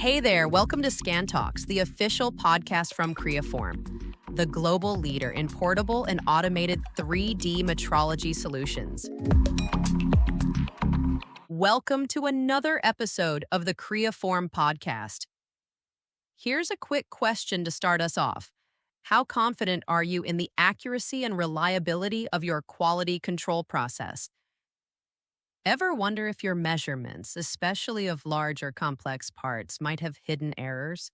Hey there, welcome to Scantalks, the official podcast from Creaform, the global leader in portable and automated 3D metrology solutions. Welcome to another episode of the Creaform podcast. Here's a quick question to start us off. How confident are you in the accuracy and reliability of your quality control process? Ever wonder if your measurements, especially of large or complex parts, might have hidden errors?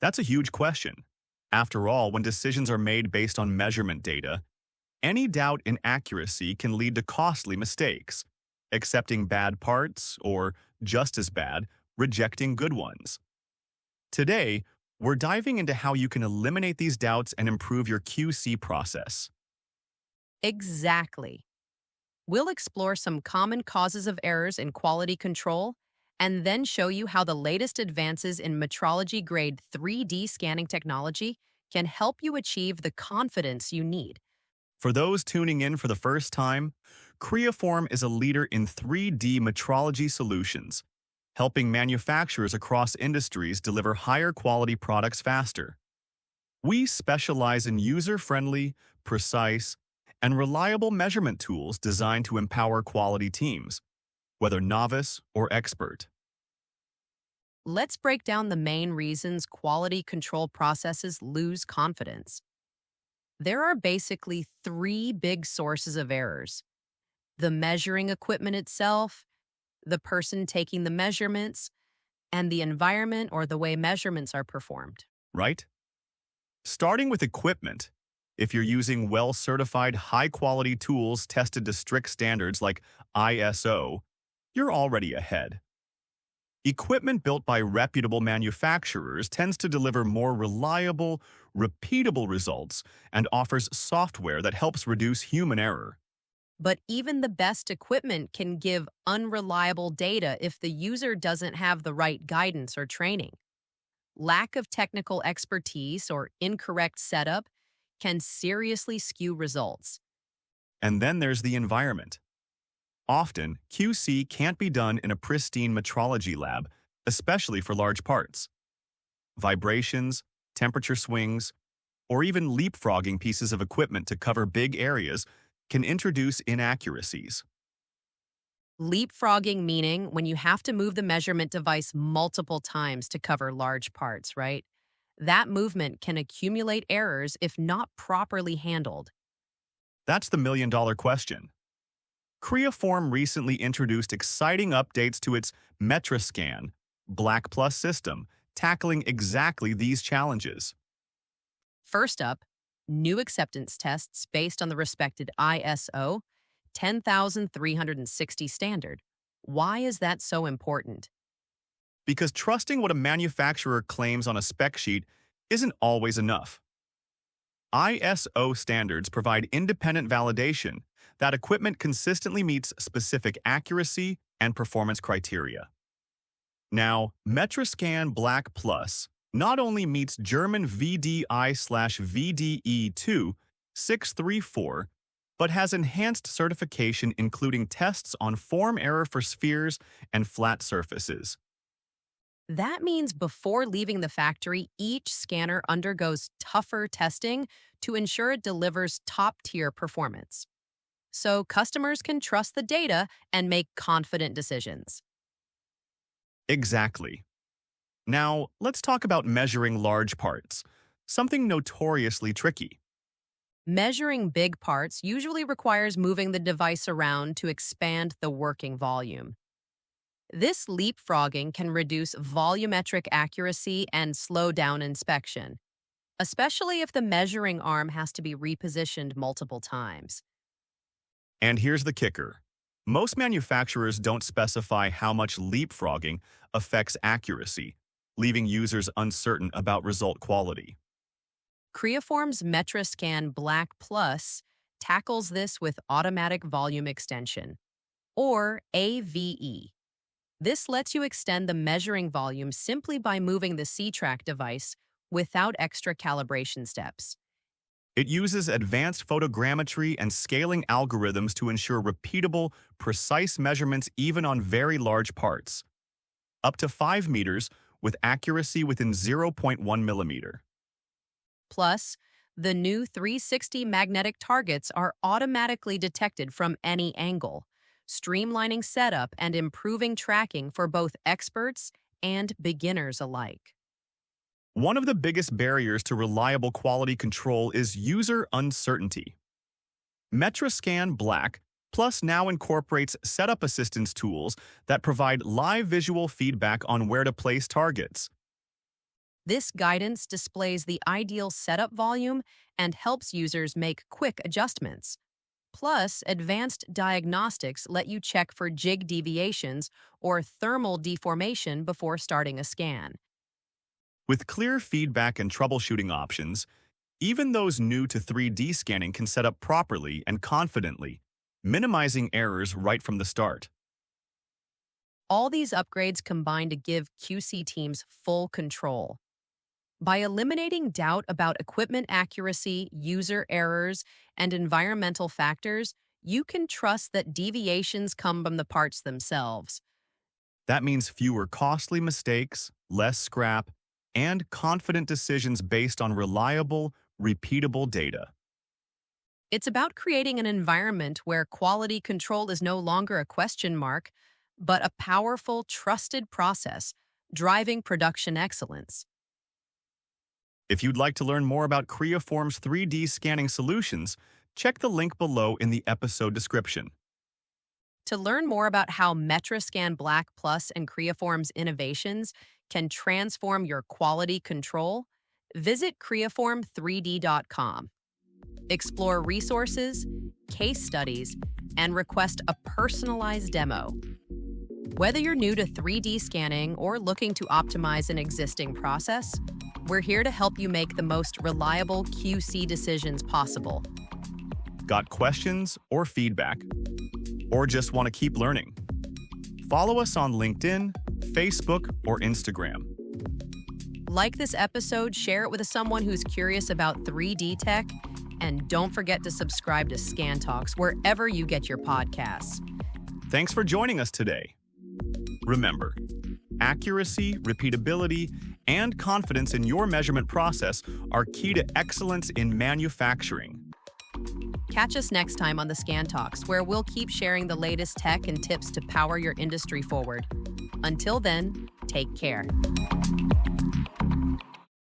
That's a huge question. After all, when decisions are made based on measurement data, any doubt in accuracy can lead to costly mistakes, accepting bad parts or, just as bad, rejecting good ones. Today, we're diving into how you can eliminate these doubts and improve your QC process. Exactly. We'll explore some common causes of errors in quality control and then show you how the latest advances in metrology-grade 3D scanning technology can help you achieve the confidence you need. For those tuning in for the first time, Creaform is a leader in 3D metrology solutions, helping manufacturers across industries deliver higher quality products faster. We specialize in user-friendly, precise, and reliable measurement tools designed to empower quality teams, whether novice or expert. Let's break down the main reasons quality control processes lose confidence. There are basically three big sources of errors: the measuring equipment itself, the person taking the measurements, and the environment or the way measurements are performed. Right? Starting with equipment, if you're using well-certified, high-quality tools tested to strict standards like ISO, you're already ahead. Equipment built by reputable manufacturers tends to deliver more reliable, repeatable results and offers software that helps reduce human error. But even the best equipment can give unreliable data if the user doesn't have the right guidance or training. Lack of technical expertise or incorrect setup can seriously skew results. And then there's the environment. Often, QC can't be done in a pristine metrology lab, especially for large parts. Vibrations, temperature swings, or even leapfrogging pieces of equipment to cover big areas can introduce inaccuracies. Leapfrogging meaning when you have to move the measurement device multiple times to cover large parts, right? That movement can accumulate errors if not properly handled. That's the million-dollar question. Creaform recently introduced exciting updates to its MetraSCAN Black Plus system, tackling exactly these challenges. First up, new acceptance tests based on the respected ISO 10360 standard. Why is that so important? Because trusting what a manufacturer claims on a spec sheet isn't always enough. ISO standards provide independent validation that equipment consistently meets specific accuracy and performance criteria. Now, MetraSCAN Black Plus not only meets German VDI/VDE 2634, but has enhanced certification including tests on form error for spheres and flat surfaces. That means before leaving the factory, each scanner undergoes tougher testing to ensure it delivers top-tier performance. So customers can trust the data and make confident decisions. Exactly. Now, let's talk about measuring large parts, something notoriously tricky. Measuring big parts usually requires moving the device around to expand the working volume. This leapfrogging can reduce volumetric accuracy and slow down inspection, especially if the measuring arm has to be repositioned multiple times. And here's the kicker. Most manufacturers don't specify how much leapfrogging affects accuracy, leaving users uncertain about result quality. Creaform's MetraSCAN Black Plus tackles this with automatic volume extension, or AVE. This lets you extend the measuring volume simply by moving the C-track device without extra calibration steps. It uses advanced photogrammetry and scaling algorithms to ensure repeatable, precise measurements even on very large parts. up to 5 meters with accuracy within zero point 0.1 millimeter. Plus, the new 360 magnetic targets are automatically detected from any angle, streamlining setup and improving tracking for both experts and beginners alike. One of the biggest barriers to reliable quality control is user uncertainty. MetraSCAN Black Plus now incorporates setup assistance tools that provide live visual feedback on where to place targets. This guidance displays the ideal setup volume and helps users make quick adjustments. Plus, advanced diagnostics let you check for jig deviations or thermal deformation before starting a scan. With clear feedback and troubleshooting options, even those new to 3D scanning can set up properly and confidently, minimizing errors right from the start. All these upgrades combine to give QC teams full control. By eliminating doubt about equipment accuracy, user errors, and environmental factors, you can trust that deviations come from the parts themselves. That means fewer costly mistakes, less scrap, and confident decisions based on reliable, repeatable data. It's about creating an environment where quality control is no longer a question mark, but a powerful, trusted process, driving production excellence. If you'd like to learn more about Creaform's 3D scanning solutions, check the link below in the episode description. To learn more about how MetraSCAN Black Plus and Creaform's innovations can transform your quality control, visit creaform3d.com. Explore resources, case studies, and request a personalized demo. Whether you're new to 3D scanning or looking to optimize an existing process, we're here to help you make the most reliable QC decisions possible. Got questions or feedback? Or just want to keep learning? Follow us on LinkedIn, Facebook, or Instagram. Like this episode, share it with someone who's curious about 3D tech, and don't forget to subscribe to Scantalks wherever you get your podcasts. Thanks for joining us today. Remember, accuracy, repeatability, and confidence in your measurement process are key to excellence in manufacturing. Catch us next time on the Scantalks, where we'll keep sharing the latest tech and tips to power your industry forward. Until then, take care.